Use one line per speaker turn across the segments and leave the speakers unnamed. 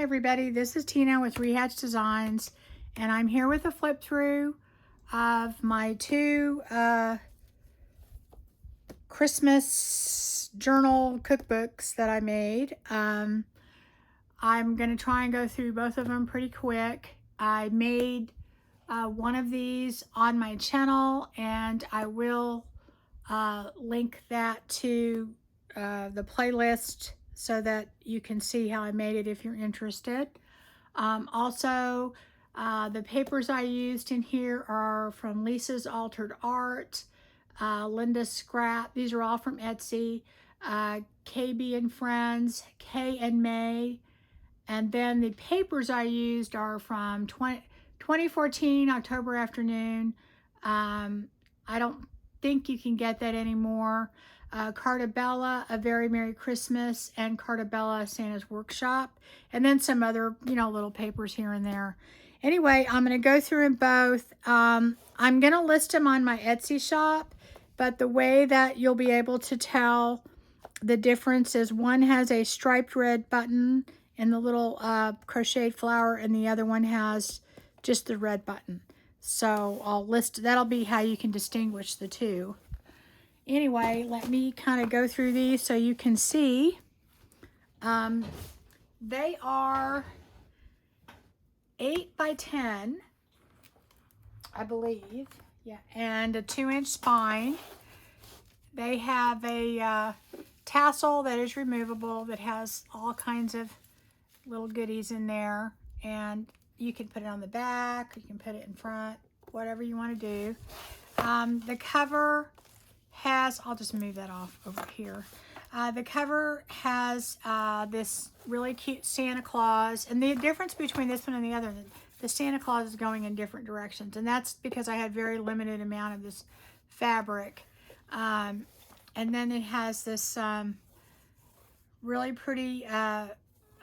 Hi everybody, this is Tina with Rehatch Designs, and I'm here with a flip through of my two Christmas journal cookbooks that I made. I'm going to try and go through both of them pretty quick. I made one of these on my channel, and I will link that to the playlist so that you can see how I made it if you're interested. Also, the papers I used in here are from Lisa's Altered Art, Linda's Scrap. These are all from Etsy. KB and Friends, Kay and May. And then the papers I used are from 2014 October Afternoon. I don't think you can get that anymore. Cartabella, A Very Merry Christmas, and Cartabella, Santa's Workshop, and then some other, little papers here and there. Anyway, I'm going to go through them both. I'm going to list them on my Etsy shop, but the way that you'll be able to tell the difference is one has a striped red button and the little crocheted flower, and the other one has just the red button. So I'll list, that'll be how you can distinguish the two. Anyway, let me kind of go through these so you can see. They are 8 by 10, I believe. Yeah, and a 2-inch spine. They have a tassel that is removable that has all kinds of little goodies in there, and you can put it on the back, you can put it in front, whatever you want to do. The cover has, I'll just move that off over here. The cover has this really cute Santa Claus, and the difference between this one and the other, the Santa Claus is going in different directions, and that's because I had very limited amount of this fabric. And then it has this really pretty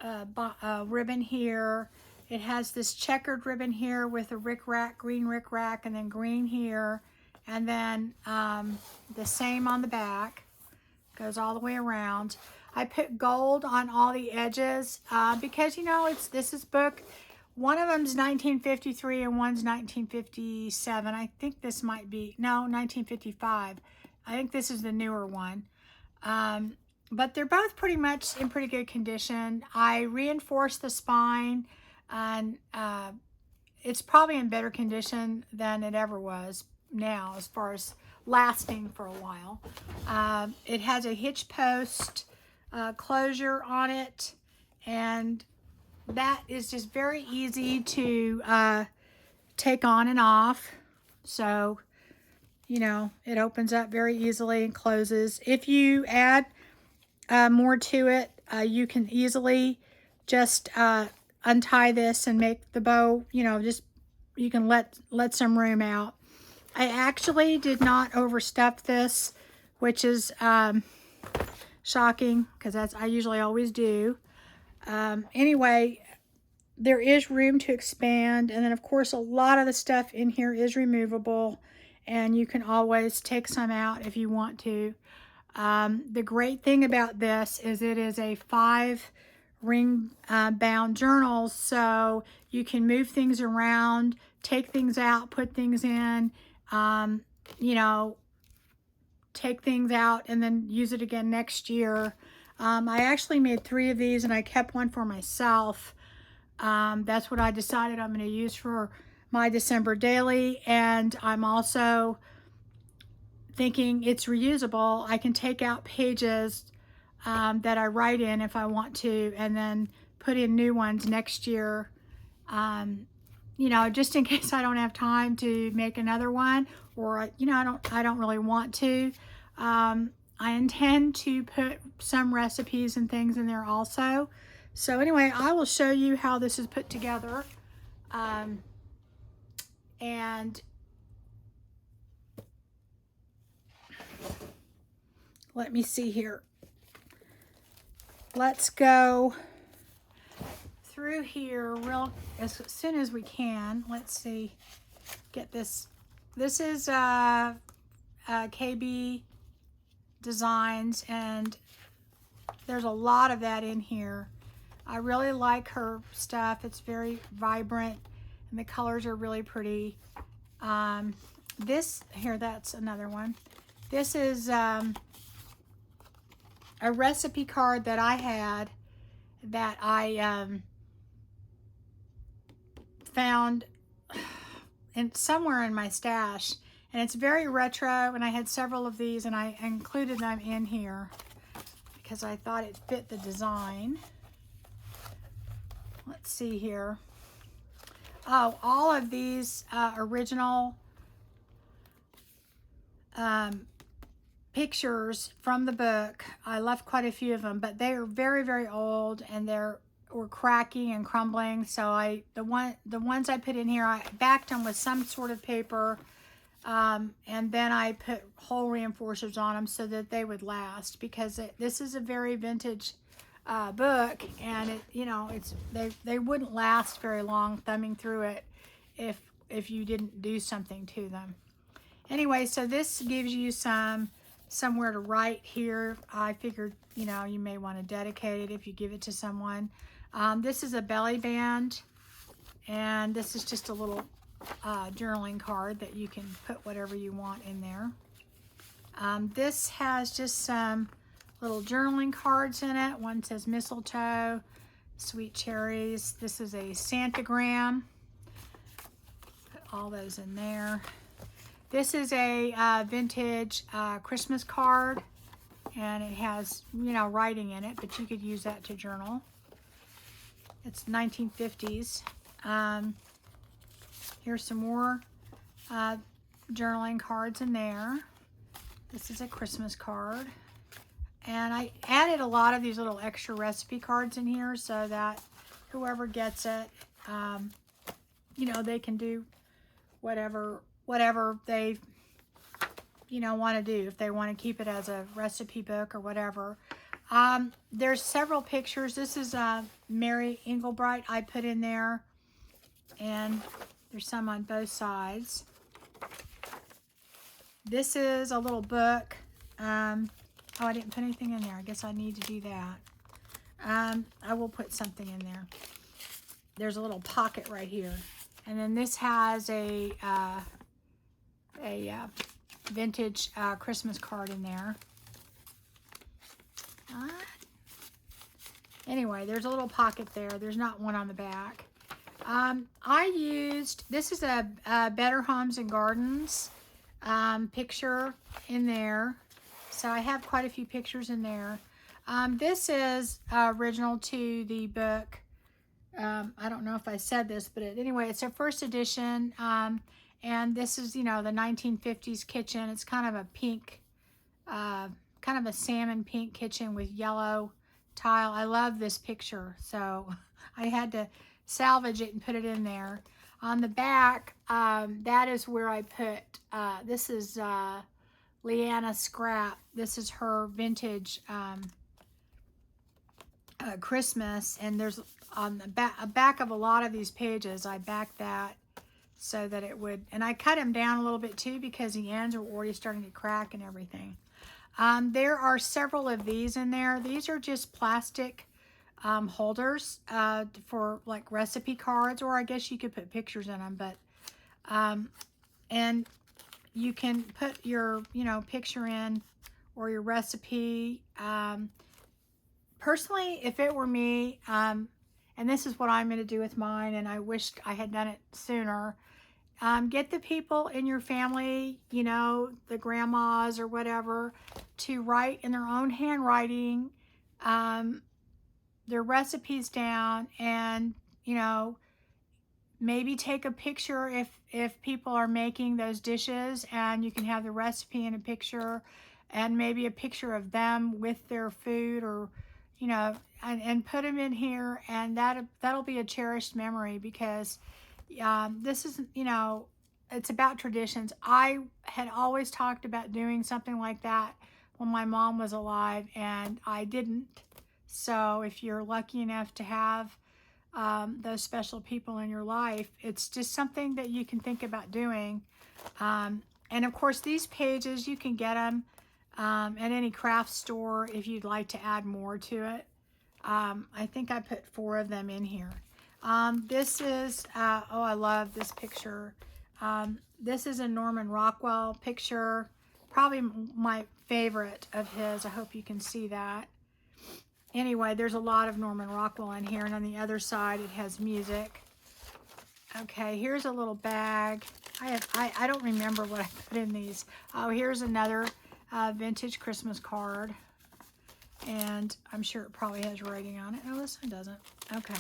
ribbon here. It has this checkered ribbon here with a rickrack, green rickrack, and then green here. And then the same on the back, goes all the way around. I put gold on all the edges because, this is book. One of them's 1953 and one's 1957. I think this might be, no, 1955. I think this is the newer one. But they're both pretty much in pretty good condition. I reinforced the spine, and it's probably in better condition than it ever was now as far as lasting for a while. It has a hitch post closure on it, and that is just very easy to take on and off. So, it opens up very easily and closes. If you add more to it, you can easily just untie this and make the bow, you can let some room out. I actually did not overstuff this, which is shocking because I usually always do. Anyway, there is room to expand, and then of course a lot of the stuff in here is removable, and you can always take some out if you want to. The great thing about this is it is a 5 ring bound journal, so you can move things around, take things out, put things in, take things out and then use it again next year. I actually made 3 of these, and I kept one for myself. That's what I decided I'm going to use for my December daily, and I'm also thinking it's reusable. I can take out pages that I write in if I want to, and then put in new ones next year, just in case I don't have time to make another one, or I don't really want to. I intend to put some recipes and things in there also. So anyway, I will show you how this is put together. And let me see here. Let's go through here as soon as we can. Let's see, get this. This is KB Designs, and there's a lot of that in here. I really like her stuff. It's very vibrant and the colors are really pretty. This, here, that's another one. This is a recipe card that I had that I found somewhere in my stash, and it's very retro, and I had several of these and I included them in here because I thought it fit the design. Let's see here. Oh, all of these original pictures from the book. I left quite a few of them, but they are very, very old and were cracking and crumbling. So the ones I put in here, I backed them with some sort of paper, and then I put hole reinforcers on them so that they would last, because this is a very vintage book, and they wouldn't last very long thumbing through it if you didn't do something to them. Anyway, so this gives you somewhere to write here. I figured, you may want to dedicate it if you give it to someone. This is a belly band, and this is just a little journaling card that you can put whatever you want in there. This has just some little journaling cards in it. One says mistletoe, sweet cherries. This is a Santagram. Put all those in there. This is a vintage Christmas card, and it has, writing in it, but you could use that to journal. It's 1950s. Here's some more journaling cards in there. This is a Christmas card. And I added a lot of these little extra recipe cards in here so that whoever gets it, they can do whatever they, want to do. If they want to keep it as a recipe book or whatever. There's several pictures. This is Mary Englebright I put in there. And there's some on both sides. This is a little book. Oh, I didn't put anything in there. I guess I need to do that. I will put something in there. There's a little pocket right here. And then this has a vintage Christmas card in there. Anyway, there's a little pocket there. There's not one on the back. This is a Better Homes and Gardens picture in there. So I have quite a few pictures in there. This is original to the book. I don't know if I said this, but anyway, it's a first edition. And this is, the 1950s kitchen. It's kind of a pink, kind of a salmon pink kitchen with yellow tile. I love this picture, so I had to salvage it and put it in there. On the back, that is where I put, this is Leanna Scrap. This is her vintage Christmas, and there's on the back of a lot of these pages, I backed that so that it would, and I cut them down a little bit too because the ends are already starting to crack and everything. There are several of these in there. These are just plastic holders for like recipe cards, or I guess you could put pictures in them, but and you can put your picture in or your recipe. Personally, if it were me, and this is what I'm going to do with mine, and I wish I had done it sooner, get the people in your family, the grandmas or whatever, to write in their own handwriting their recipes down, and maybe take a picture if people are making those dishes, and you can have the recipe in a picture, and maybe a picture of them with their food, or and put them in here, and that'll be a cherished memory, because this is, it's about traditions. I had always talked about doing something like that when my mom was alive, and I didn't. So if you're lucky enough to have those special people in your life, it's just something that you can think about doing. And of course, these pages, you can get them at any craft store if you'd like to add more to it. I think I put 4 of them in here. This is, oh, I love this picture. This is a Norman Rockwell picture, probably my favorite of his. I hope you can see that. Anyway, there's a lot of Norman Rockwell in here, and on the other side it has music. Okay, here's a little bag. I don't remember what I put in these. Oh, here's another vintage Christmas card. And I'm sure it probably has writing on it. No, this one doesn't. Okay.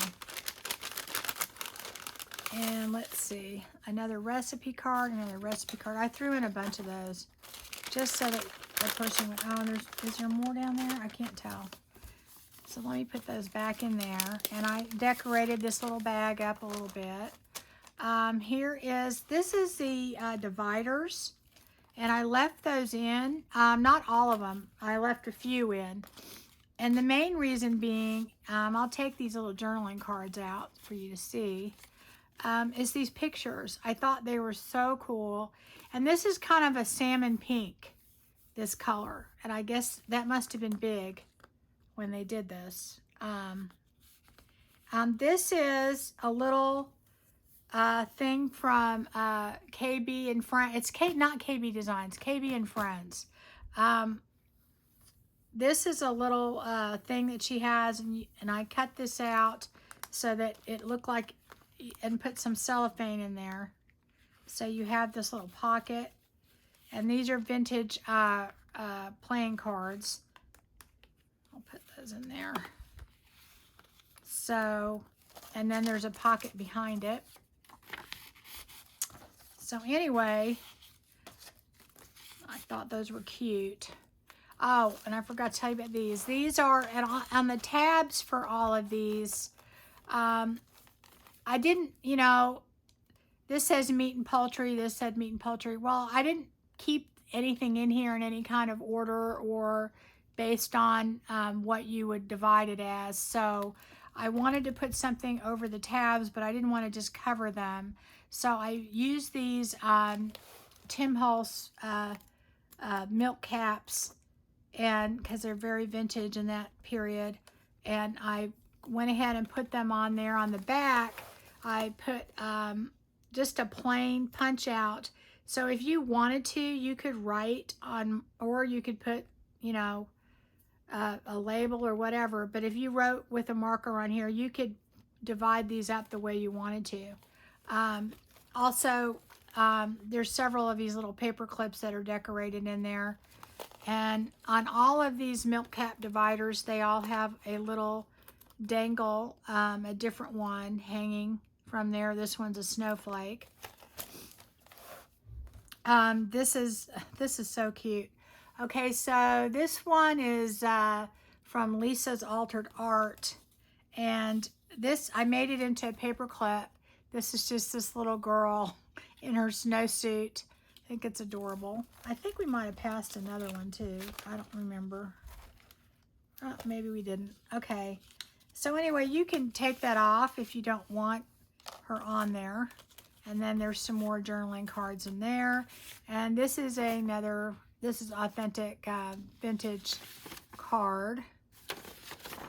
And let's see. Another recipe card, another recipe card. I threw in a bunch of those just so that the person would, oh, is there more down there? I can't tell. So let me put those back in there. And I decorated this little bag up a little bit. This is the dividers. And I left those in, not all of them. I left a few in. And the main reason being, I'll take these little journaling cards out for you to see, is these pictures. I thought they were so cool. And this is kind of a salmon pink, this color. And I guess that must have been big when they did this. This is a little thing from KB and Friends. It's not KB Designs, KB and Friends. This is a little thing that she has, and I cut this out so that it looked like, and put some cellophane in there. So you have this little pocket, and these are vintage playing cards. I'll put those in there. So, and then there's a pocket behind it. So anyway, I thought those were cute. Oh, and I forgot to tell you about these. These are, on the tabs for all of these, I didn't, this says meat and poultry, this said meat and poultry. Well, I didn't keep anything in here in any kind of order or based on what you would divide it as. So I wanted to put something over the tabs, but I didn't want to just cover them. So I used these Tim Holtz milk caps, and because they're very vintage in that period, and I went ahead and put them on there. On the back I put just a plain punch out, so if you wanted to, you could write on, or you could put a label or whatever, but if you wrote with a marker on here, you could divide these up the way you wanted to. Also, there's several of these little paper clips that are decorated in there. And on all of these milk cap dividers, they all have a little dangle, a different one hanging from there. This one's a snowflake. This is so cute. Okay, so this one is from Lisa's Altered Art. And this, I made it into a paper clip. This is just this little girl in her snowsuit. I think it's adorable. I think we might have passed another one too. I don't remember. Maybe we didn't. Okay. So anyway, you can take that off if you don't want her on there. And then there's some more journaling cards in there. And this is this is authentic vintage card.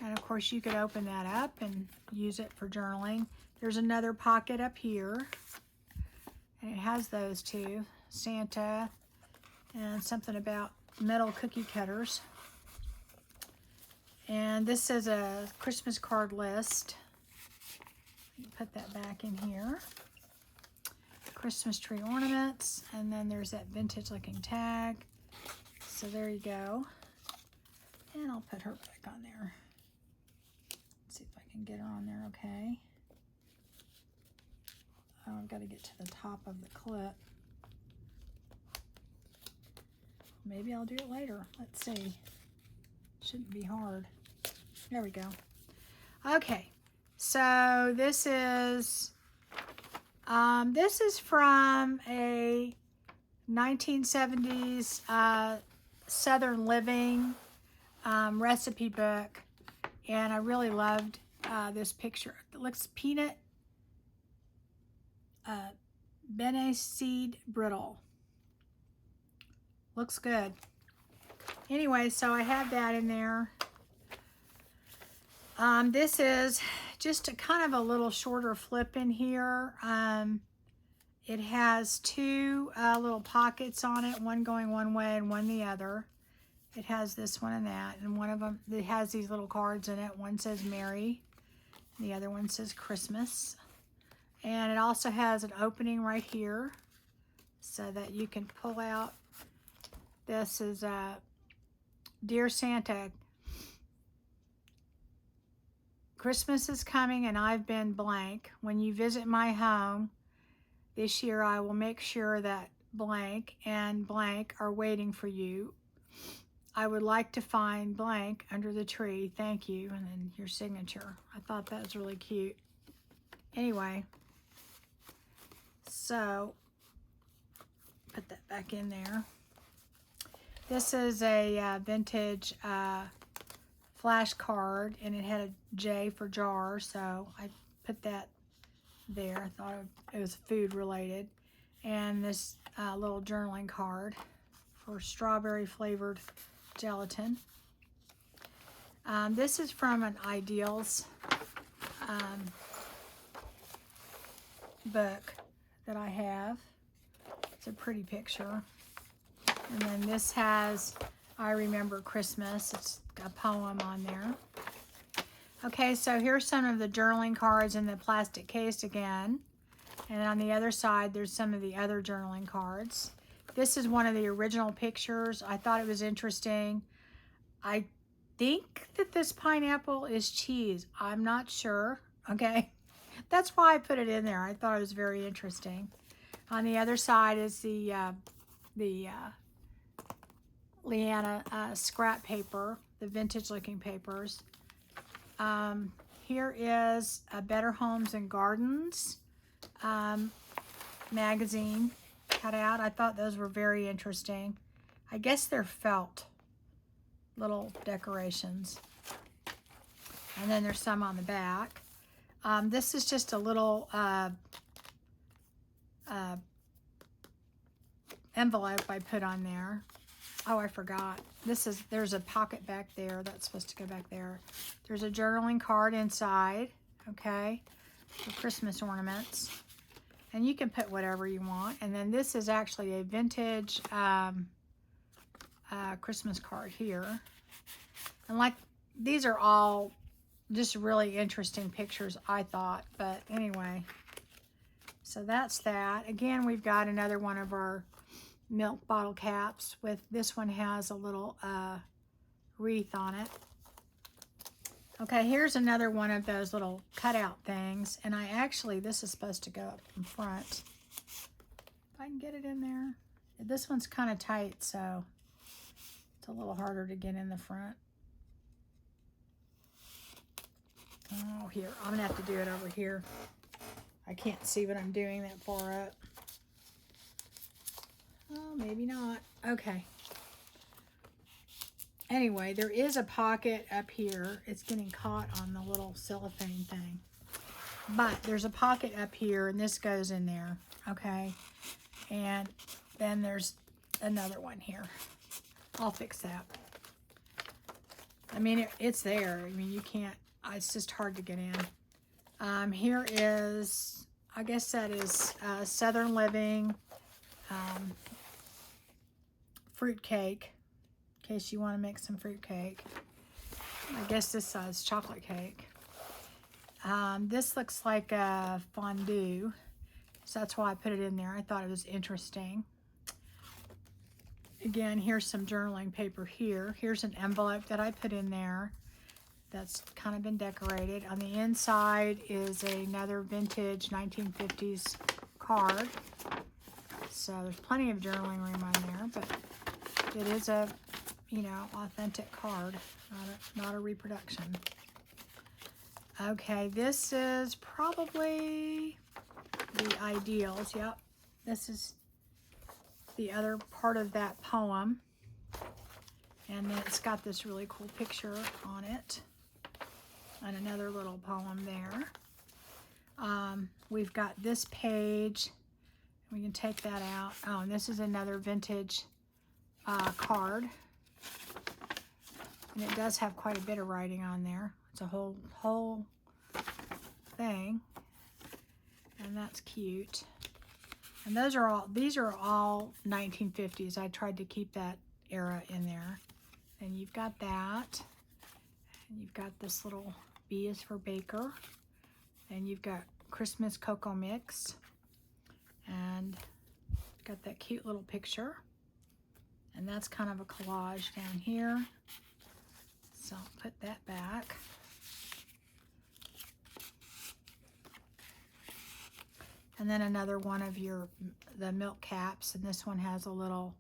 And of course you could open that up and use it for journaling. There's another pocket up here. And it has those two. Santa and something about metal cookie cutters. And this is a Christmas card list. Put that back in here. Christmas tree ornaments, and then there's that vintage looking tag. So there you go. And I'll put her back on there. Let's see if I can get her on there okay. Oh, I've got to get to the top of the clip. Maybe I'll do it later. Let's see. Shouldn't be hard. There we go. Okay, so this is from a 1970s Southern Living recipe book, and I really loved this picture. It looks peanut bene seed brittle. Looks good. Anyway, so I have that in there. This is just a kind of a little shorter flip in here. It has two little pockets on it, one going one way and one the other. It has this one and that, and one of them, it has these little cards in it. One says Merry, the other one says Christmas. And it also has an opening right here so that you can pull out. This is Dear Santa, Christmas is coming and I've been blank. When you visit my home this year, I will make sure that blank and blank are waiting for you. I would like to find blank under the tree. Thank you. And then your signature. I thought that was really cute. Anyway, so put that back in there. This is a vintage flashcard, and it had a J for jar, so I put that there. I thought it was food related. And this little journaling card for strawberry flavored gelatin. This is from an Ideals book that I have. It's a pretty picture. And then this has I Remember Christmas. It's a poem on there. Okay, so here's some of the journaling cards in the plastic case again. And on the other side, there's some of the other journaling cards. This is one of the original pictures. I thought it was interesting. I think that this pineapple is cheese. I'm not sure, okay? That's why I put it in there. I thought it was very interesting. On the other side is the Leanna scrap paper, the vintage looking papers. Here is a Better Homes and Gardens magazine cut out. I thought those were very interesting. I guess they're felt little decorations. And then there's some on the back. This is just a little envelope I put on there. Oh, I forgot. There's a pocket back there that's supposed to go back there. There's a journaling card inside, okay, for Christmas ornaments. And you can put whatever you want. And then this is actually a vintage Christmas card here. And like, these are all just really interesting pictures, I thought. But anyway, so that's that. Again, we've got another one of our milk bottle caps. With this one has a little wreath on it. Okay, here's another one of those little cutout things. And this is supposed to go up in front. If I can get it in there. This one's kind of tight, so it's a little harder to get in the front. Oh, here. I'm going to have to do it over here. I can't see what I'm doing that far up. Oh, maybe not. Okay. Anyway, there is a pocket up here. It's getting caught on the little cellophane thing. But there's a pocket up here, and this goes in there. Okay. And then there's another one here. I'll fix that. I mean, it's there. I mean, you can't, it's just hard to get in. Here is, I guess that is Southern Living fruit cake, in case you want to make some fruit cake. I guess this is chocolate cake. This looks like a fondue, so that's why I put it in there. I thought it was interesting. Again, here's some journaling paper here. Here's an envelope that I put in there that's kind of been decorated. On the inside is another vintage 1950s card. So there's plenty of journaling room on there, but it is a, you know, authentic card, not a reproduction. Okay, this is probably the Ideals. Yep, this is the other part of that poem. And then it's got this really cool picture on it. And another little poem there. We've got this page. We can take that out. Oh, and this is another vintage card. And it does have quite a bit of writing on there. It's a whole thing, and that's cute. And these are all 1950s. I tried to keep that era in there. And you've got that. And you've got this little B is for Baker. And you've got Christmas Cocoa Mix. And got that cute little picture. And that's kind of a collage down here. So I'll put that back. And then another one of the milk caps, and this one has a little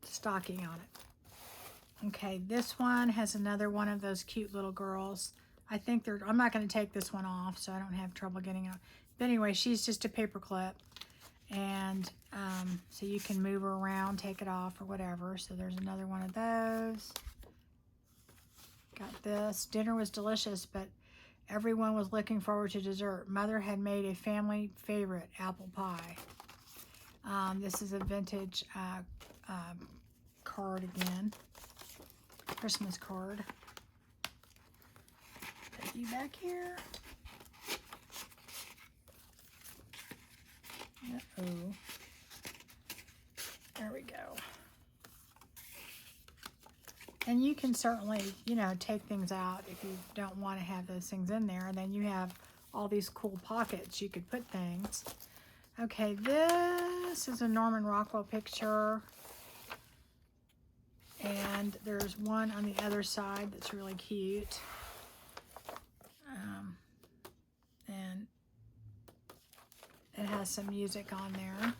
stocking on it. Okay, this one has another one of those cute little girls. I think I'm not going to take this one off, so I don't have trouble getting it. But anyway, she's just a paper clip, and so you can move her around, take it off, or whatever. So there's another one of those. Got this. Dinner was delicious, but everyone was looking forward to dessert. Mother had made a family favorite, apple pie. This is a vintage card again. Christmas card. Put you back here. Uh-oh. There we go. And you can certainly, you know, take things out if you don't want to have those things in there. And then you have all these cool pockets you could put things. Okay, this is a Norman Rockwell picture. And there's one on the other side that's really cute. And it has some music on there.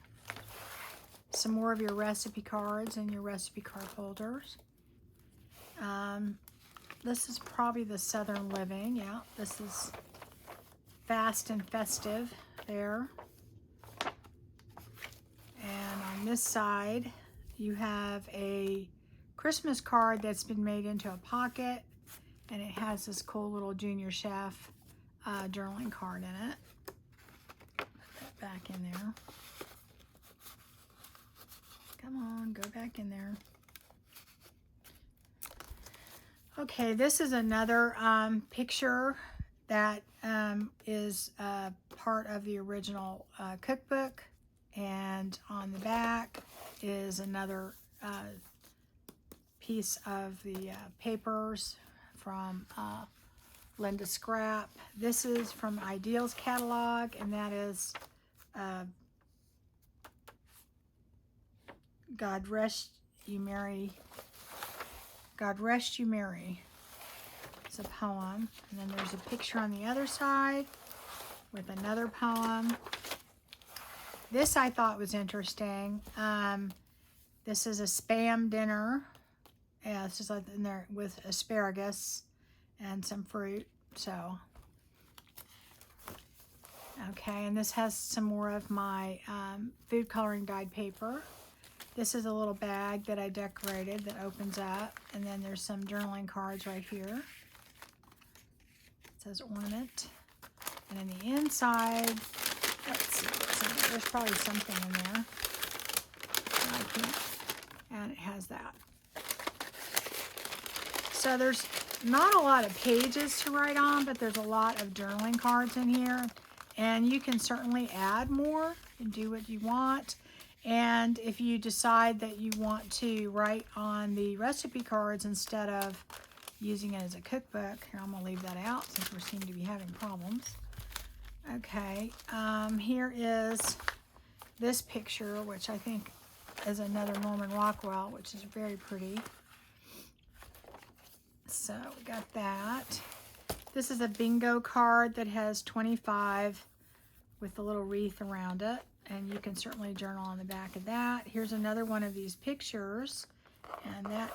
Some more of your recipe cards and your recipe card holders. This is probably the Southern Living. Yeah, this is Fast and Festive there. And on this side, you have a Christmas card that's been made into a pocket, and it has this cool little Junior Chef journaling card in it. Put that back in there. Come on, go back in there. Okay, this is another picture that is part of the original cookbook, and on the back is another piece of the papers from Linda Scrap. This is from Ideals catalog, and that is God Rest You Merry. God Rest You Merry. It's a poem. And then there's a picture on the other side with another poem. This I thought was interesting. This is a Spam dinner. Yeah, it's just like in there with asparagus and some fruit. So, okay, and this has some more of my food coloring dyed paper. This is a little bag that I decorated that opens up, and then there's some journaling cards right here. It says ornament. And in the inside, let's see what's in there. There's probably something in there. And it has that. So there's not a lot of pages to write on, but there's a lot of journaling cards in here. And you can certainly add more and do what you want. And if you decide that you want to write on the recipe cards instead of using it as a cookbook, here, I'm going to leave that out since we seem to be having problems. Okay, here is this picture, which I think is another Norman Rockwell, which is very pretty. So we got that. This is a bingo card that has 25 with a little wreath around it. And you can certainly journal on the back of that. Here's another one of these pictures, and that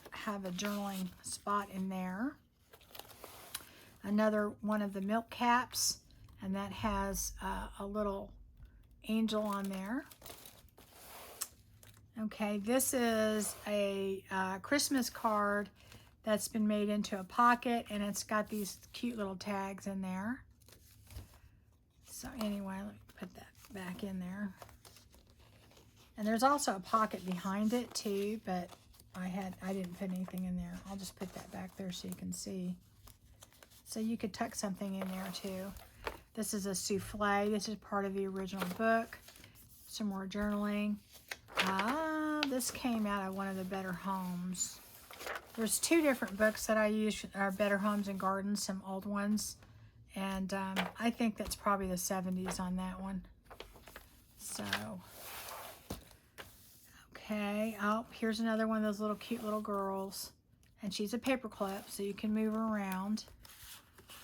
have a journaling spot in there. Another one of the milk caps, and that has a little angel on there. Okay, this is a Christmas card that's been made into a pocket, and it's got these cute little tags in there. So anyway, let me put that back in there. And there's also a pocket behind it too, but I didn't put anything in there. I'll just put that back there so you can see. So you could tuck something in there too. This is a souffle. This is part of the original book. Some more journaling. This came out of one of the Better Homes. There's two different books that I use, are Better Homes and Gardens, some old ones. And I think that's probably the 70s on that one. So, okay. Oh, here's another one of those little cute little girls. And she's a paperclip, so you can move her around.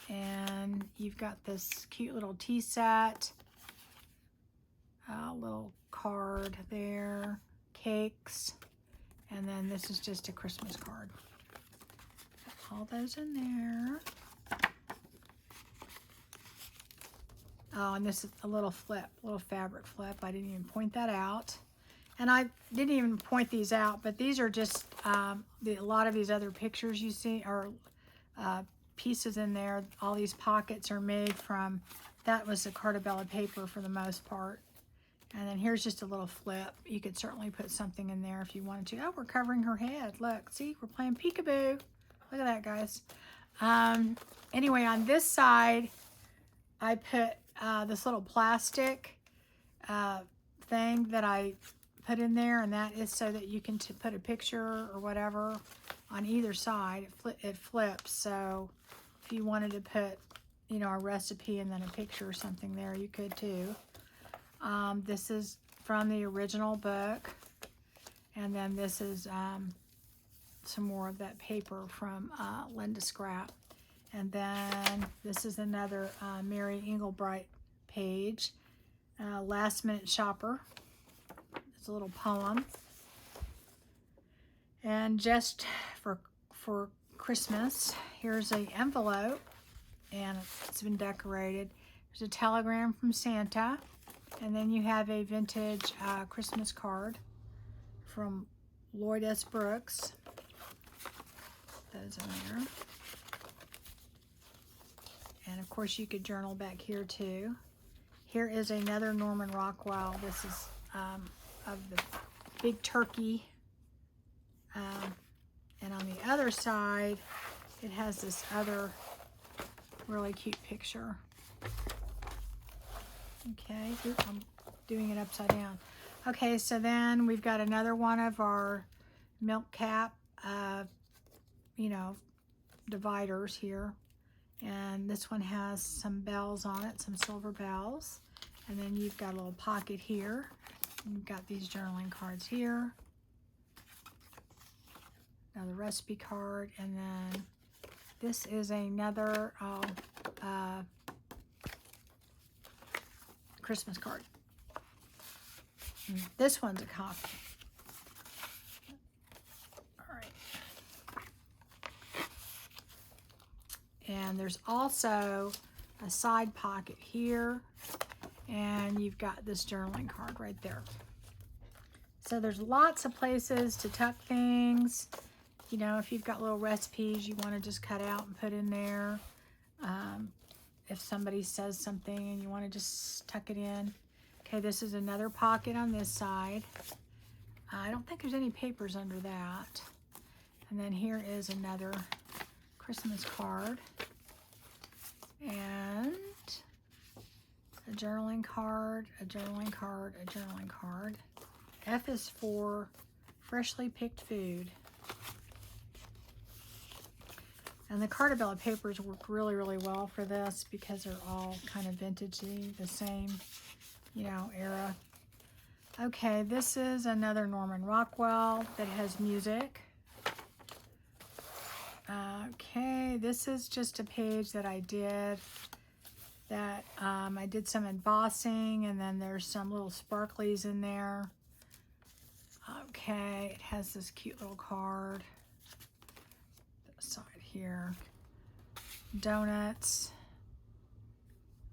And you've got this cute little tea set. A little card there. Cakes. And then this is just a Christmas card. Put all those in there. Oh, and this is a little flip, little fabric flip. I didn't even point that out. And I didn't even point these out, but these are just, a lot of these other pictures you see are pieces in there. All these pockets are made from, that was the Cartabella paper for the most part. And then here's just a little flip. You could certainly put something in there if you wanted to. Oh, we're covering her head. Look, see, we're playing peekaboo. Look at that, guys. Anyway, on this side, I put this little plastic thing that I put in there, and that is so that you can put a picture or whatever on either side. It flips, so if you wanted to put, you know, a recipe and then a picture or something there, you could too. This is from the original book, and then this is some more of that paper from Linda Scrap. And then this is another Mary Engelbright page, Last Minute Shopper. It's a little poem. And just for Christmas, here's an envelope, and it's been decorated. There's a telegram from Santa, and then you have a vintage Christmas card from Lloyd S. Brooks. That is in there. And of course you could journal back here too. Here is another Norman Rockwell. This is of the big turkey. And on the other side, it has this other really cute picture. Okay, oops, I'm doing it upside down. Okay, so then we've got another one of our milk cap, you know, dividers here. And this one has some bells on it, some silver bells. And then you've got a little pocket here. You've got these journaling cards here. Another recipe card. And then this is another Christmas card. And this one's a copy. And there's also a side pocket here, and you've got this journaling card right there. So there's lots of places to tuck things. You know, if you've got little recipes you want to just cut out and put in there. If somebody says something and you want to just tuck it in. Okay, this is another pocket on this side. I don't think there's any papers under that. And then here is another Christmas card, and a journaling card, a journaling card, a journaling card. F is for freshly picked food. And the Cartabella papers work really, really well for this because they're all kind of vintagey, the same, you know, era. Okay, this is another Norman Rockwell that has music. Okay, this is just a page that I did that I did some embossing, and then there's some little sparklies in there. Okay, it has this cute little card. Side here. Donuts.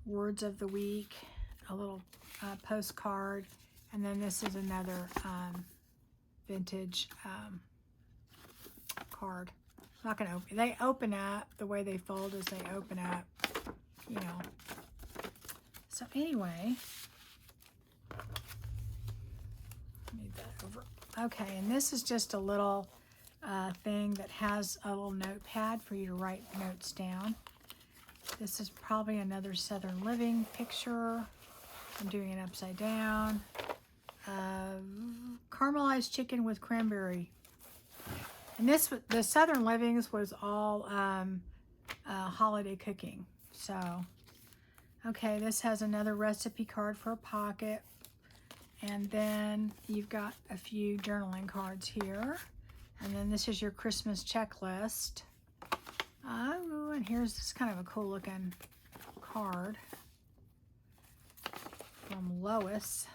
Words of the week. A little postcard. And then this is another vintage card. Not gonna open. They open up. The way they fold is they open up, you know. So anyway, move that over. Okay, and this is just a little thing that has a little notepad for you to write notes down. This is probably another Southern Living picture. I'm doing it upside down. Caramelized chicken with cranberry. And the Southern Livings was all holiday cooking. So, okay, this has another recipe card for a pocket. And then you've got a few journaling cards here. And then this is your Christmas checklist. Oh, and here's this kind of a cool looking card from Lois.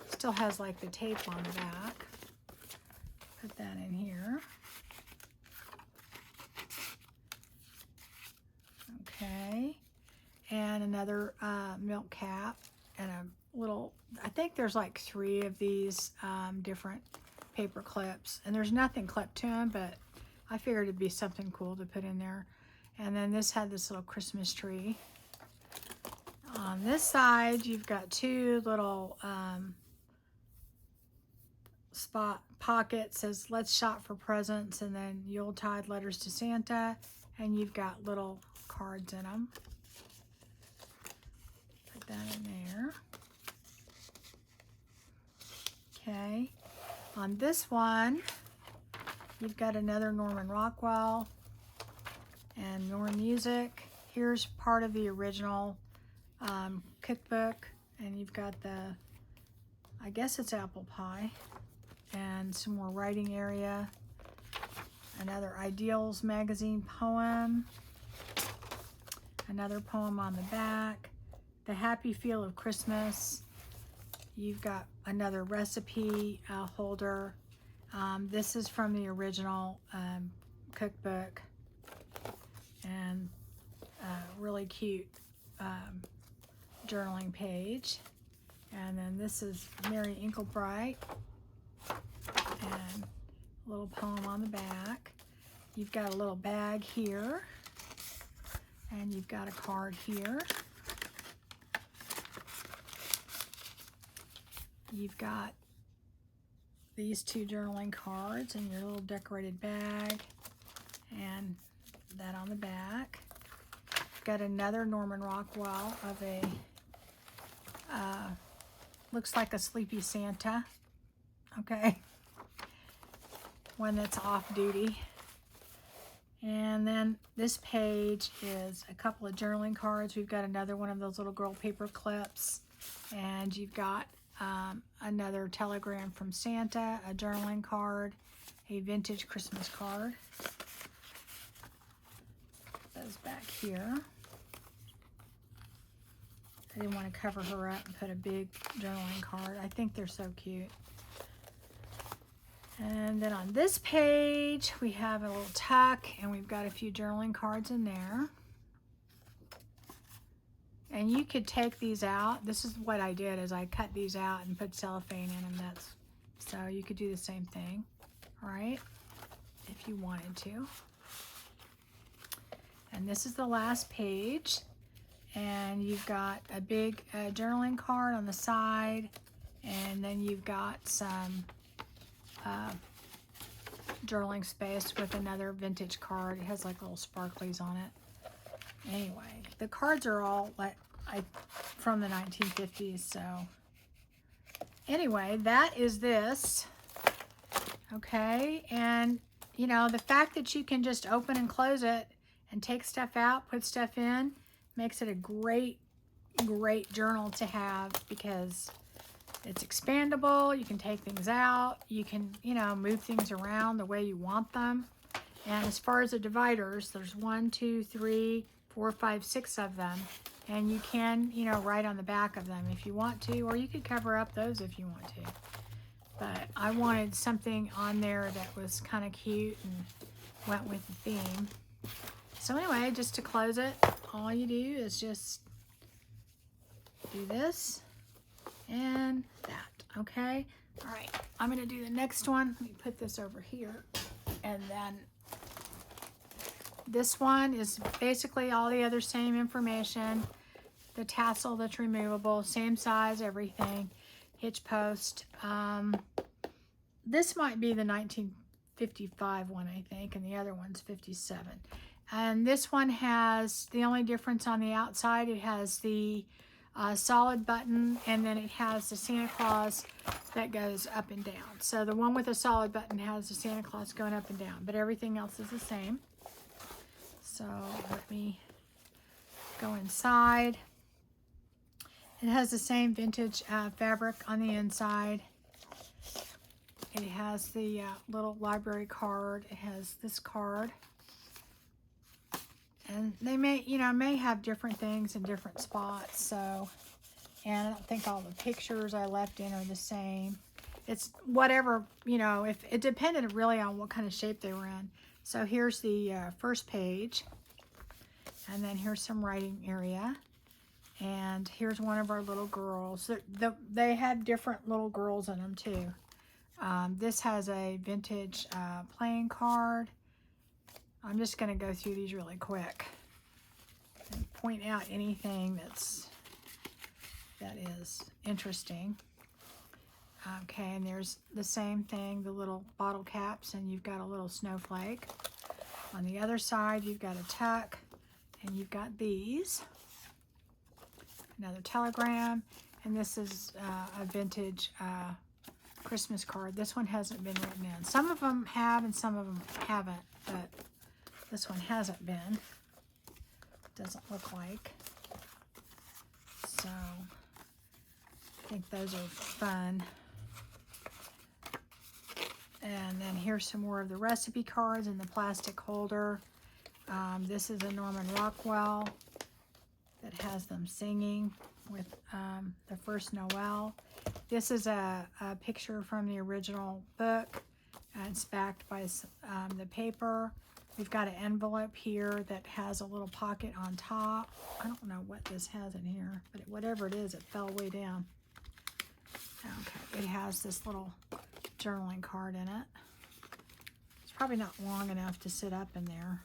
Still has like the tape on the back. Put that in here. Okay. And another milk cap and a little, I think there's like 3 of these different paper clips. And there's nothing clipped to them, but I figured it'd be something cool to put in there. And then this had this little Christmas tree. On this side, you've got 2 little spot pockets. Says let's shop for presents, and then Yuletide letters to Santa, and you've got little cards in them. Put that in there. Okay. On this one, you've got another Norman Rockwell and more music. Here's part of the original cookbook, and you've got the, I guess it's apple pie, and some more writing area. Another Ideals magazine poem. Another poem on the back. The Happy Feel of Christmas. You've got another recipe holder. This is from the original cookbook, and really cute journaling page. And then this is Mary Inklebright, and a little poem on the back. You've got a little bag here, and you've got a card here. You've got these 2 journaling cards in your little decorated bag, and that on the back. Got another Norman Rockwell of a, looks like a Sleepy Santa, okay, one that's off duty. And then this page is a couple of journaling cards. We've got another one of those little girl paper clips, and you've got another telegram from Santa, a journaling card, a vintage Christmas card. Those back here. I didn't want to cover her up and put a big journaling card. I think they're so cute. And then on this page, we have a little tuck, and we've got a few journaling cards in there. And you could take these out. This is what I did, is I cut these out and put cellophane in them. So you could do the same thing, all right, if you wanted to. And this is the last page. And you've got a big journaling card on the side, and then you've got some journaling space with another vintage card. It has like little sparklies on it. Anyway, the cards are all like from the 1950s. So anyway, that is this. Okay, and you know, the fact that you can just open and close it and take stuff out, put stuff in, makes it a great journal to have, because it's expandable. You can take things out. You can, you know, move things around the way you want them. And as far as the dividers, there's 1, 2, 3, 4, 5, 6 of them. And you can, you know, write on the back of them if you want to, or you could cover up those if you want to. But I wanted something on there that was kind of cute and went with the theme. So anyway, just to close it, all you do is just do this and that, okay? All right, I'm gonna do the next one. Let me put this over here. And then this one is basically all the other same information. The tassel that's removable, same size, everything. Hitch post. This might be the 55 one, I think, and the other one's 57. And this one has, the only difference on the outside, it has the solid button, and then it has the Santa Claus that goes up and down. So the one with the solid button has the Santa Claus going up and down, but everything else is the same. So let me go inside. It has the same vintage fabric on the inside. It has the little library card. It has this card. And they may have different things in different spots. So, and I don't think all the pictures I left in are the same. It's whatever, if it depended really on what kind of shape they were in. So here's the first page. And then here's some writing area. And here's one of our little girls. They have different little girls in them too. This has a vintage playing card. I'm just going to go through these really quick and point out anything that is interesting. Okay, and there's the same thing, the little bottle caps, and you've got a little snowflake. On the other side, you've got a tuck, and you've got these. Another telegram, and this is a vintage Christmas card. This one hasn't been written in. Some of them have and some of them haven't, but this one hasn't been. Doesn't look like. So I think those are fun. And then here's some more of the recipe cards in the plastic holder. This is a Norman Rockwell that has them singing with the first Noel. This is a picture from the original book. It's backed by the paper. We've got an envelope here that has a little pocket on top. I don't know what this has in here, but whatever it is, it fell way down. Okay, it has this little journaling card in it. It's probably not long enough to sit up in there.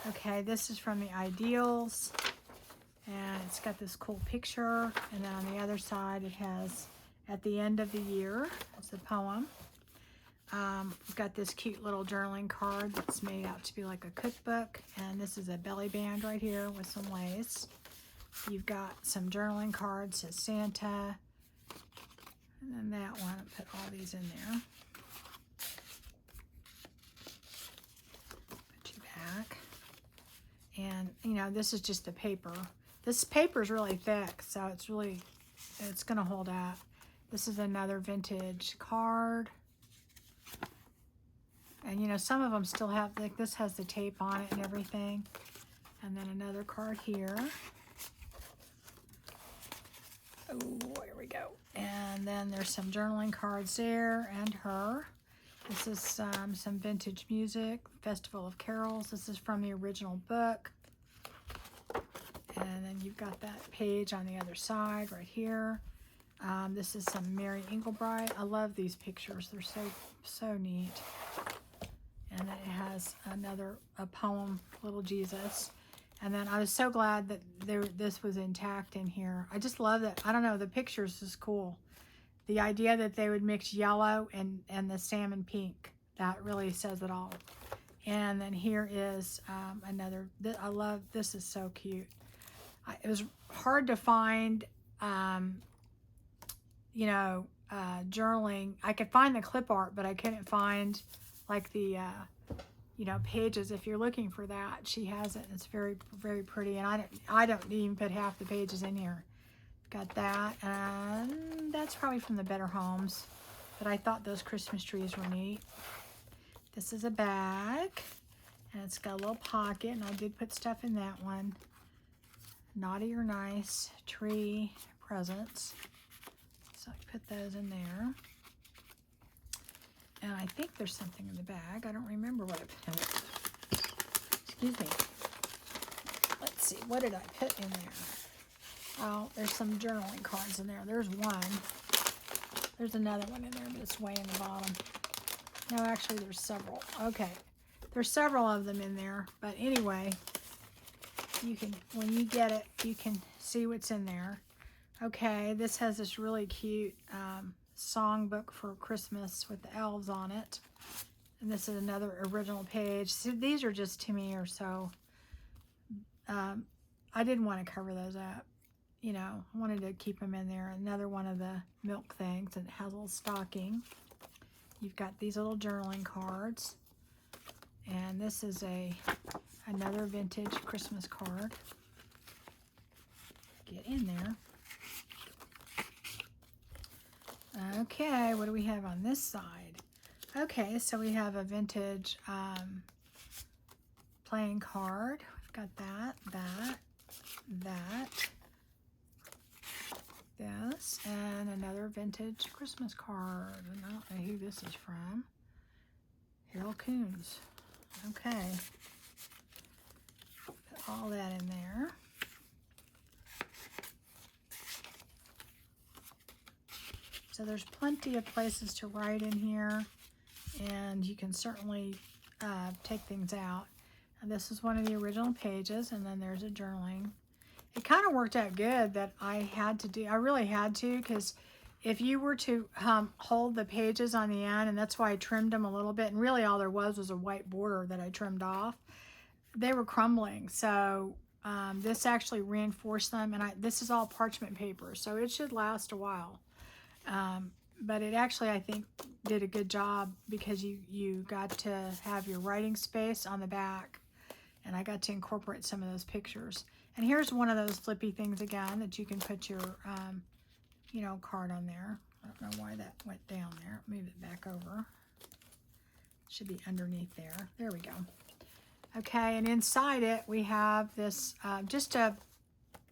Okay, this is from the Ideals. And it's got this cool picture. And then on the other side, it has, at the end of the year, it's a poem. We've got this cute little journaling card that's made out to be like a cookbook. And this is a belly band right here with some lace. You've got some journaling cards, says Santa. And then that one, I put all these in there. Put you back. And, this is just the paper. This paper is really thick, so it's going to hold out. This is another vintage card. And, some of them still have, like this has the tape on it and everything. And then another card here. Oh, here we go. And then there's some journaling cards there and her. This is some vintage music, Festival of Carols. This is from the original book. And then you've got that page on the other side right here. This is some Mary Englebright. I love these pictures. They're so neat. And then it has a poem, Little Jesus. And then I was so glad that this was intact in here. I just love that. I don't know, the pictures is cool. The idea that they would mix yellow and the salmon pink, that really says it all. And then here is another, I love, this is so cute. It was hard to find, journaling. I could find the clip art, but I couldn't find like the, pages. If you're looking for that, she has it. It's very, very pretty. And I don't even put half the pages in here. Got that. And that's probably from the Better Homes. But I thought those Christmas trees were neat. This is a bag. And it's got a little pocket. And I did put stuff in that one. Naughty or Nice tree presents. So I put those in there. And I think there's something in the bag. I don't remember what I put in it. Excuse me. Let's see. What did I put in there? Oh, there's some journaling cards in there. There's one. There's another one in there, but it's way in the bottom. No, actually, there's several. Okay. There's several of them in there. But anyway, you can, when you get it, you can see what's in there. Okay, this has this really cute songbook for Christmas with the elves on it. And this is another original page. So these are just to me or so. I didn't want to cover those up. You know, I wanted to keep them in there. Another one of the milk things, and it has a little stocking. You've got these little journaling cards. And this is another vintage Christmas card. Get in there. Okay, what do we have on this side? Okay, so we have a vintage playing card. We've got that, this, and another vintage Christmas card. And I don't know who this is from. Harold Coons. Okay. Put all that in there. So there's plenty of places to write in here, and you can certainly take things out. And this is one of the original pages, and then there's a journaling. It kind of worked out good that I really had to, because if you were to hold the pages on the end, and that's why I trimmed them a little bit, and really all there was a white border that I trimmed off, they were crumbling. So this actually reinforced them, and this is all parchment paper, so it should last a while. But it actually, I think, did a good job, because you got to have your writing space on the back, and I got to incorporate some of those pictures. And here's one of those flippy things again that you can put your, you know, card on there. I don't know why that went down there. Move it back over. Should be underneath there. There we go. Okay, and inside it we have this just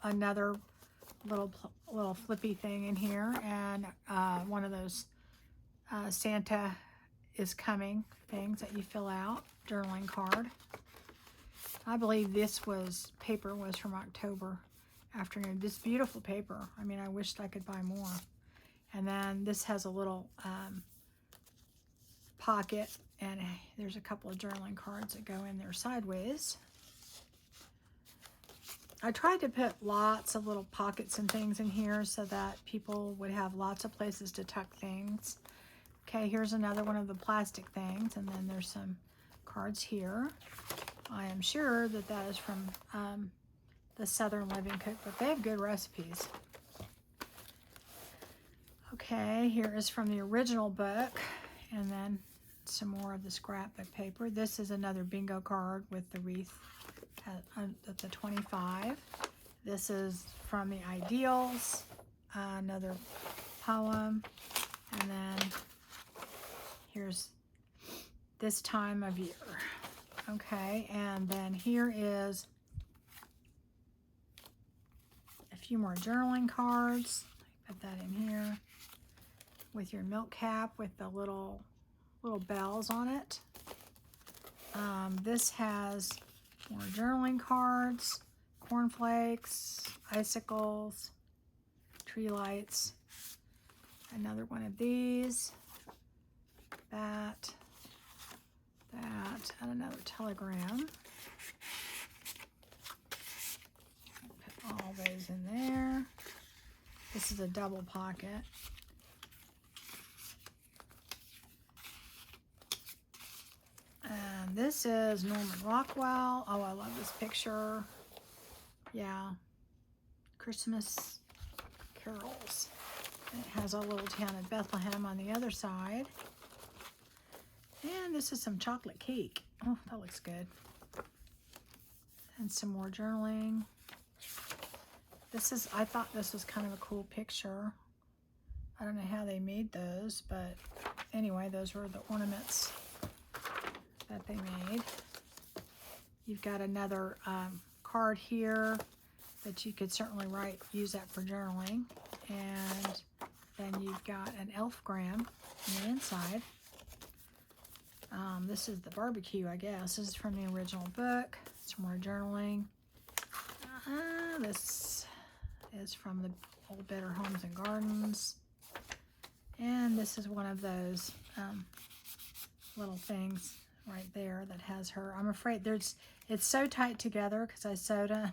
another little flippy thing in here, and one of those Santa is coming things that you fill out, journaling card. I believe this paper was from October afternoon. This beautiful paper. I mean, I wished I could buy more. And then this has a little pocket, and there's a couple of journaling cards that go in there sideways. I tried to put lots of little pockets and things in here so that people would have lots of places to tuck things. Okay, here's another one of the plastic things, and then there's some cards here. I am sure that is from the Southern Living Cookbook. They have good recipes. Okay, here is from the original book, and then some more of the scrapbook paper. This is another bingo card with the wreath at the 25. This is from the Ideals, another poem, and then here's this time of year. Okay, and then here is a few more journaling cards. Put that in here with your milk cap with the little bells on it. This has more journaling cards, cornflakes, icicles, tree lights. Another one of these, that, and another telegram. Put all those in there. This is a double pocket. And this is Norman Rockwell. Oh, I love this picture. Yeah. Christmas carols. It has a little town of Bethlehem on the other side. And this is some chocolate cake. Oh, that looks good. And some more journaling. I thought this was kind of a cool picture. I don't know how they made those, but anyway, those were the ornaments that they made. You've got another card here that you could certainly use that for journaling. And then you've got an elfgram on the inside. This is the barbecue, I guess. This is from the original book. Some more journaling. This is from the Old Better Homes and Gardens. And this is one of those little things right there that has her. I'm afraid it's so tight together because I sewed it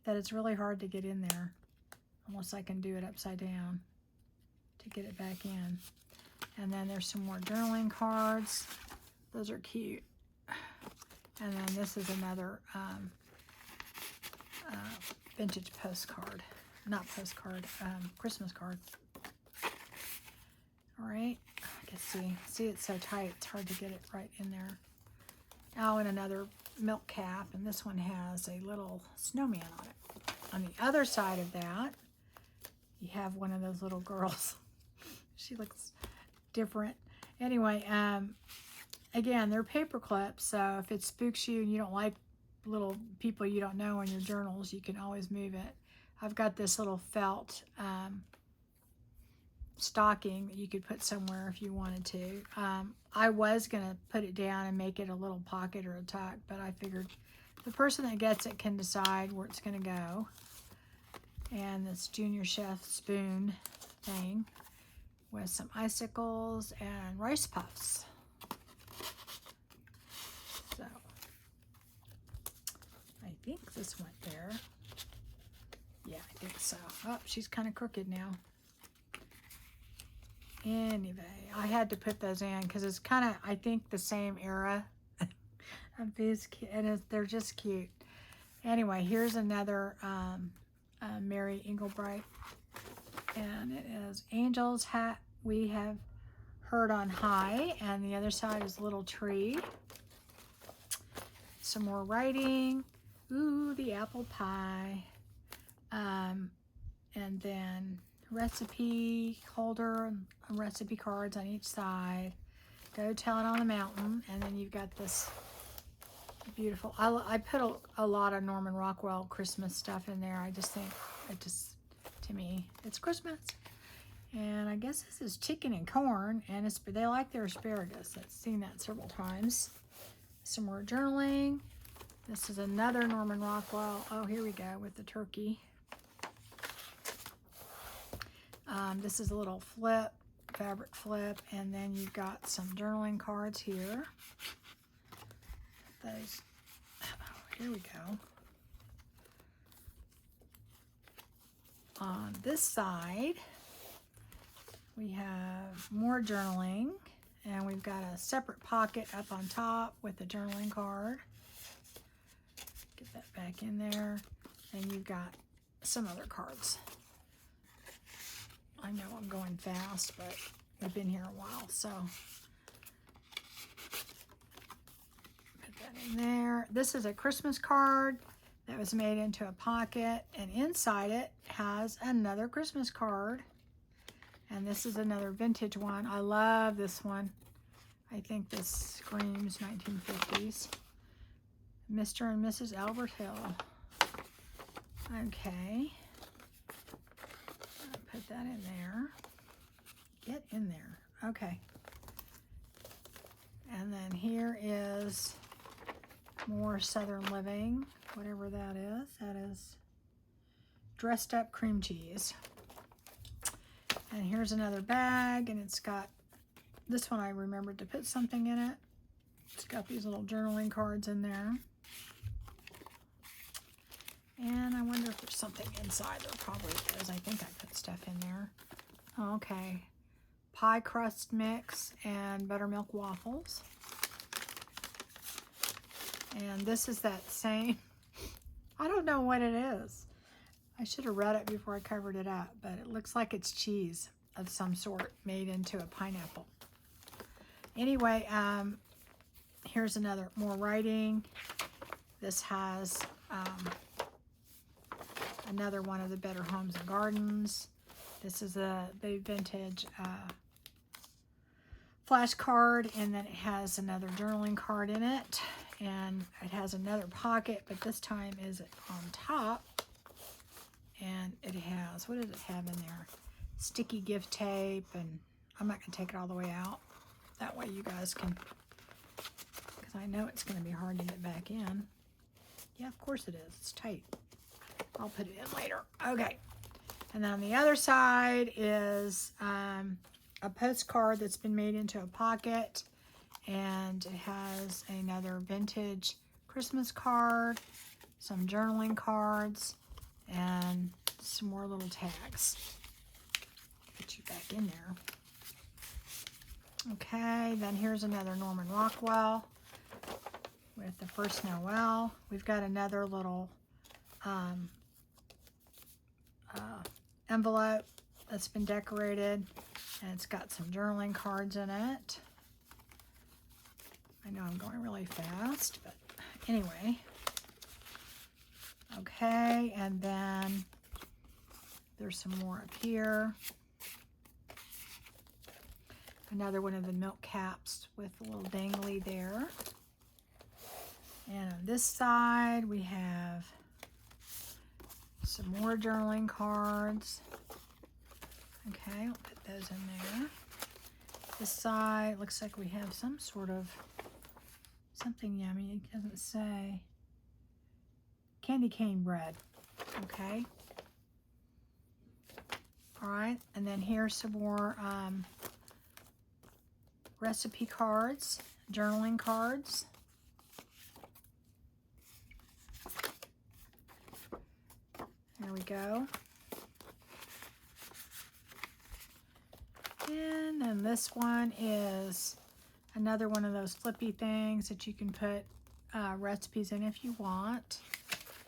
that it's really hard to get in there. Unless I can do it upside down to get it back in. And then there's some more journaling cards. Those are cute. And then this is another vintage postcard. Not postcard, Christmas card. All right, I can see it's so tight, it's hard to get it right in there. Oh, and another milk cap, and this one has a little snowman on it. On the other side of that, you have one of those little girls. She looks different. Anyway, again, they're paper clips, so if it spooks you and you don't like little people you don't know in your journals, you can always move it. I've got this little felt stocking that you could put somewhere if you wanted to. I was going to put it down and make it a little pocket or a tuck, but I figured the person that gets it can decide where it's going to go. And this Junior Chef spoon thing with some icicles and rice puffs. So I think this went there. Yeah, I think so. Oh, she's kind of crooked now. Anyway, I had to put those in because it's kind of, I think, the same era of these, and they're just cute. Anyway, here's another Mary Englebright, and it is Angels Hat We Have Heard on High, and the other side is Little Tree. Some more writing. Ooh, the apple pie. And then recipe holder and recipe cards on each side. Go Tell It on the Mountain. And then you've got this beautiful, I put a lot of Norman Rockwell Christmas stuff in there. I just think to me, it's Christmas. And I guess this is chicken and corn, and they like their asparagus. I've seen that several times. Some more journaling. This is another Norman Rockwell. Oh, here we go with the turkey. This is a little fabric flip, and then you've got some journaling cards here. Those, oh, here we go. On this side, we have more journaling, and we've got a separate pocket up on top with the journaling card. Get that back in there, and you've got some other cards. I know I'm going fast, but we've been here a while, so put that in there. This is a Christmas card that was made into a pocket, and inside it has another Christmas card. And this is another vintage one. I love this one. I think this screams 1950s. Mr. and Mrs. Albert Hill. Okay. I'll put that in there. Get in there. Okay. And then here is more Southern Living, whatever that is. That is Dressed Up Cream Cheese. And here's another bag, and it's got, this one I remembered to put something in it. It's got these little journaling cards in there. And I wonder if there's something inside. There probably is. I think I put stuff in there. Okay. Pie crust mix and buttermilk waffles. And this is that same, I don't know what it is. I should have read it before I covered it up, but it looks like it's cheese of some sort made into a pineapple. Anyway, here's more writing. This has another one of the Better Homes and Gardens. This is the vintage flashcard, and then it has another journaling card in it, and it has another pocket, but this time is on top. And it has, what does it have in there? Sticky gift tape, and I'm not going to take it all the way out. That way you guys can, because I know it's going to be hard to get back in. Yeah, of course it is. It's tight. I'll put it in later. Okay. And then on the other side is a postcard that's been made into a pocket. And it has another vintage Christmas card, some journaling cards, and some more little tags. Put you back in there. Okay, then here's another Norman Rockwell with the first Noel. We've got another little envelope that's been decorated, and it's got some journaling cards in it. I know I'm going really fast, but anyway. Okay, and then there's some more up here. Another one of the milk caps with a little dangly there. And on this side, we have some more journaling cards. Okay, I'll put those in there. This side looks like we have some sort of something yummy. It doesn't say. Candy cane bread. Okay. All right, and then here's some more recipe cards, journaling cards. There we go. And then this one is another one of those flippy things that you can put recipes in if you want.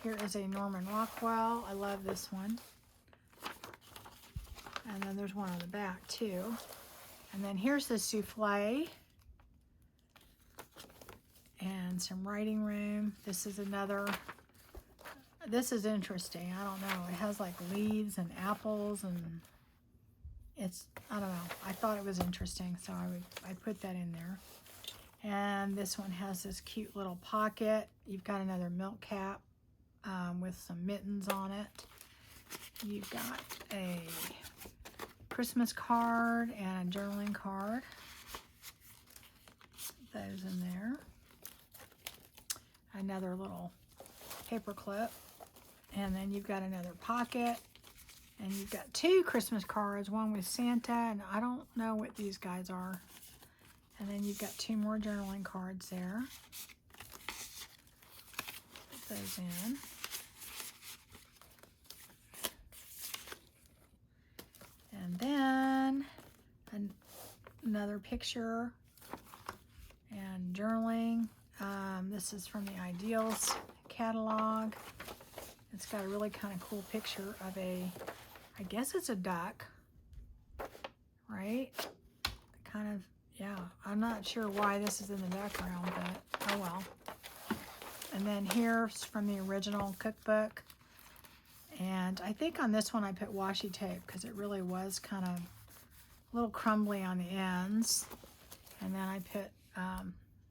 Here is a Norman Rockwell. I love this one. And then there's one on the back too. And then here's the souffle. And some writing room. This is another, this is interesting. I don't know. It has like leaves and apples, and it's, I don't know. I thought it was interesting, so I put that in there. And this one has this cute little pocket. You've got another milk cap with some mittens on it. You've got a Christmas card and a journaling card. Put those in there. Another little paper clip. And then you've got another pocket. And you've got two Christmas cards, one with Santa, and I don't know what these guys are. And then you've got two more journaling cards there. Put those in. And then another picture and journaling. This is from the Ideals catalog. It's got a really kind of cool picture of a, I guess it's a duck, right? Kind of, yeah. I'm not sure why this is in the background, but oh well. And then here's from the original cookbook. And I think on this one I put washi tape because it really was kind of a little crumbly on the ends. And then I put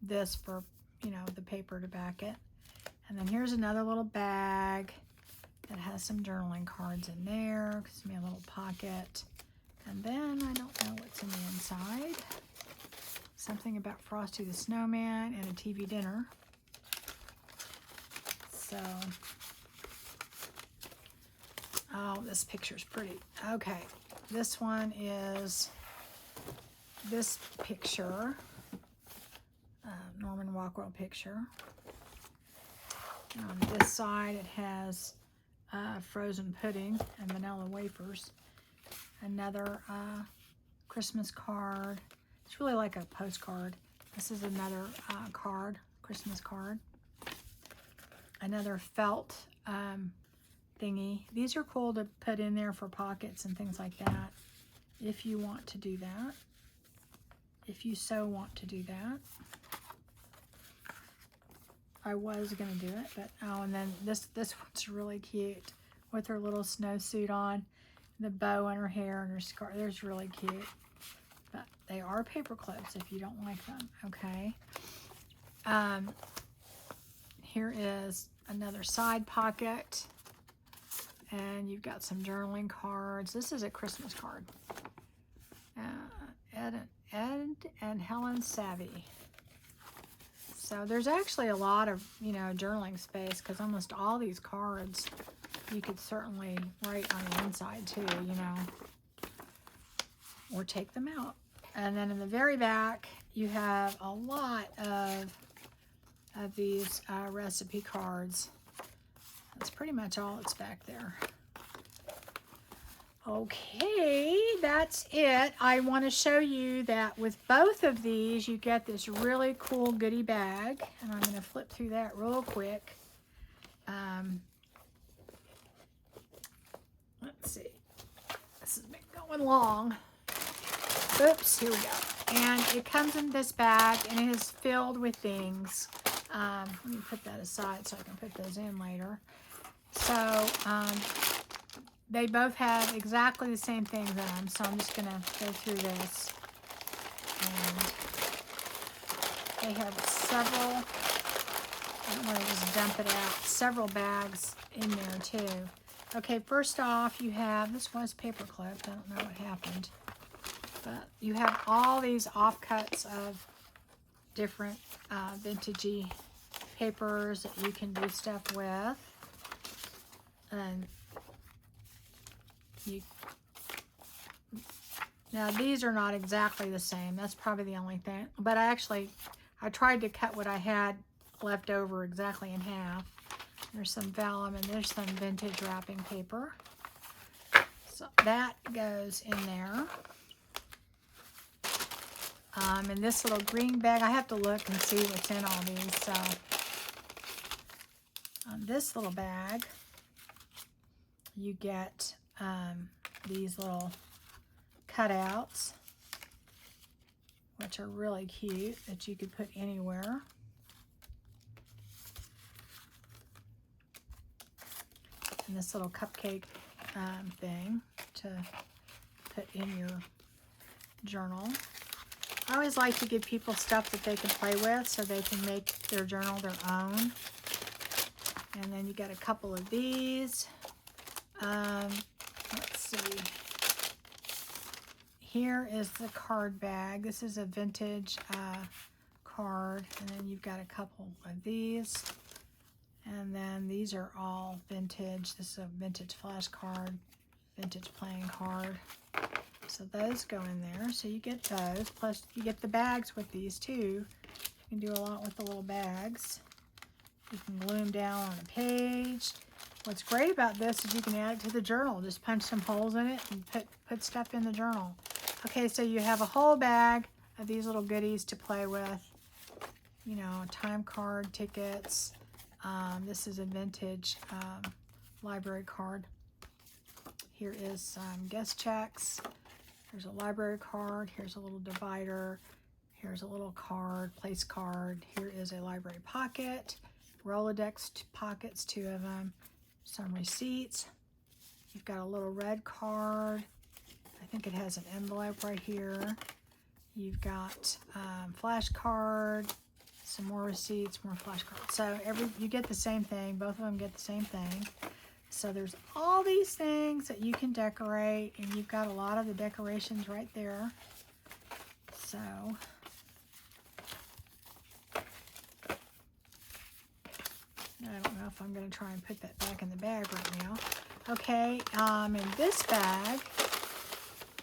this for, you know, the paper to back it. And then here's another little bag that has some journaling cards in there. Gives me a little pocket. And then I don't know what's in the inside. Something about Frosty the Snowman and a TV dinner. So, oh, this picture's pretty. Okay, this one is this picture, Norman Rockwell picture. On this side, it has frozen pudding and vanilla wafers. Another Christmas card. It's really like a postcard. This is another card, Christmas card. Another felt thingy. These are cool to put in there for pockets and things like that, if you want to do that. If you so want to do that. I was gonna do it, but oh, and then this one's really cute with her little snowsuit on, the bow on her hair and her scarf. There's really cute, but they are paper clips if you don't like them. Okay. Here is another side pocket, and you've got some journaling cards. This is a Christmas card. Ed and Helen Savvy. So there's actually a lot of, you know, journaling space because almost all these cards you could certainly write on the inside too, you know, or take them out. And then in the very back, you have a lot of these recipe cards. That's pretty much all that's back there. Okay, that's it. I want to show you that with both of these, you get this really cool goodie bag. And I'm going to flip through that real quick. Let's see. This has been going long. Oops, here we go. And it comes in this bag, and it is filled with things. Let me put that aside so I can put those in later. So, they both have exactly the same things in them, so I'm just going to go through this. And they have several, I don't want to just dump it out, several bags in there too. Okay, first off, you have, this was paper clipped, I don't know what happened, but you have all these offcuts of different vintagey papers that you can do stuff with. And now these are not exactly the same. That's probably the only thing. But I tried to cut what I had left over exactly in half. There's some vellum and there's some vintage wrapping paper. So that goes in there. And this little green bag, I have to look and see what's in all these. So this little bag, you get these little cutouts, which are really cute, that you could put anywhere. And this little cupcake thing to put in your journal. I always like to give people stuff that they can play with so they can make their journal their own. And then you got a couple of these. Let's see. Here is the card bag. This is a vintage card. And then you've got a couple of these. And then these are all vintage. This is a vintage flash card, vintage playing card. So those go in there. So you get those. Plus you get the bags with these too. You can do a lot with the little bags. You can glue them down on a page. What's great about this is you can add it to the journal. Just punch some holes in it and put stuff in the journal. Okay, so you have a whole bag of these little goodies to play with. You know, time card, tickets. This is a vintage library card. Here is some guest checks. Here's a library card. Here's a little divider. Here's a little card, place card. Here is a library pocket. Rolodex pockets, 2 of them. Some receipts. You've got a little red card. I think it has an envelope right here. You've got flash card, some more receipts, more flash cards. So you get the same thing. Both of them get the same thing. So there's all these things that you can decorate, and you've got a lot of the decorations right there. So I don't know if I'm going to try and put that back in the bag right now. Okay, in this bag,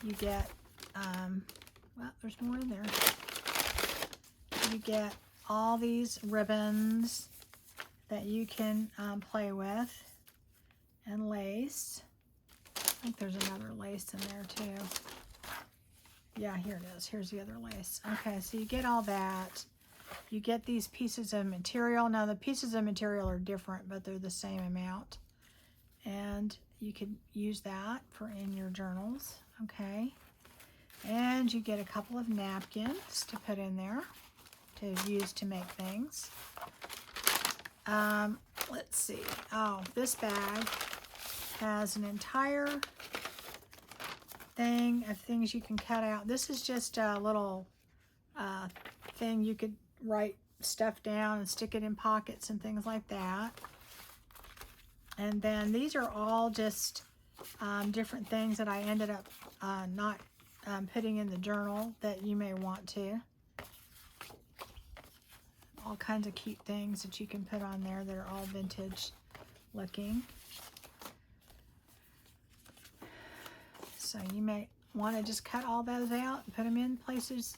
you get, well, there's more in there. You get all these ribbons that you can play with, and lace. I think there's another lace in there too. Yeah, here it is. Here's the other lace. Okay, so you get all that. You get these pieces of material. Now the pieces of material are different, but they're the same amount. And you could use that for in your journals. Okay. And you get a couple of napkins to put in there to use to make things. Let's see. Oh, this bag has an entire thing of things you can cut out. This is just a little thing you could write stuff down and stick it in pockets and things like that. And then these are all just different things that I ended up not putting in the journal that you may want to. All kinds of cute things that you can put on there that are all vintage looking. So you may want to just cut all those out and put them in places.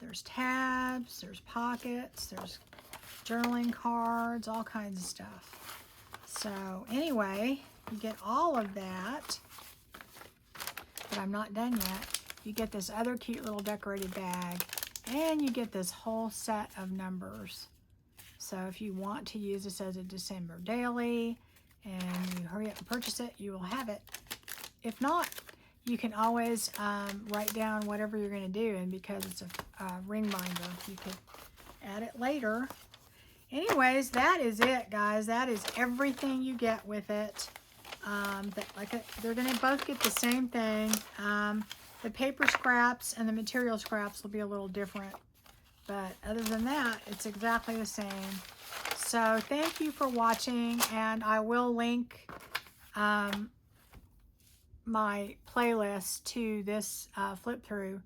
There's tabs, there's pockets, there's journaling cards, all kinds of stuff. So anyway, you get all of that but I'm not done yet. You get this other cute little decorated bag, and you get this whole set of numbers. So if you want to use this as a December daily and you hurry up and purchase it, you will have it. If not, you can always write down whatever you're going to do, and because it's a ring binder, you could add it later. Anyways, that is it, guys. That is everything you get with it. They're going to both get the same thing. The paper scraps and the material scraps will be a little different. But other than that, it's exactly the same. So thank you for watching, and I will link my playlist to this flip through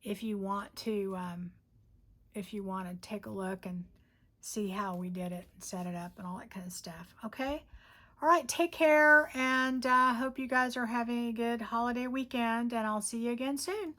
if you want to take a look and see how we did it and set it up and all that kind of stuff. Okay? All right, take care, and hope you guys are having a good holiday weekend, and I'll see you again soon.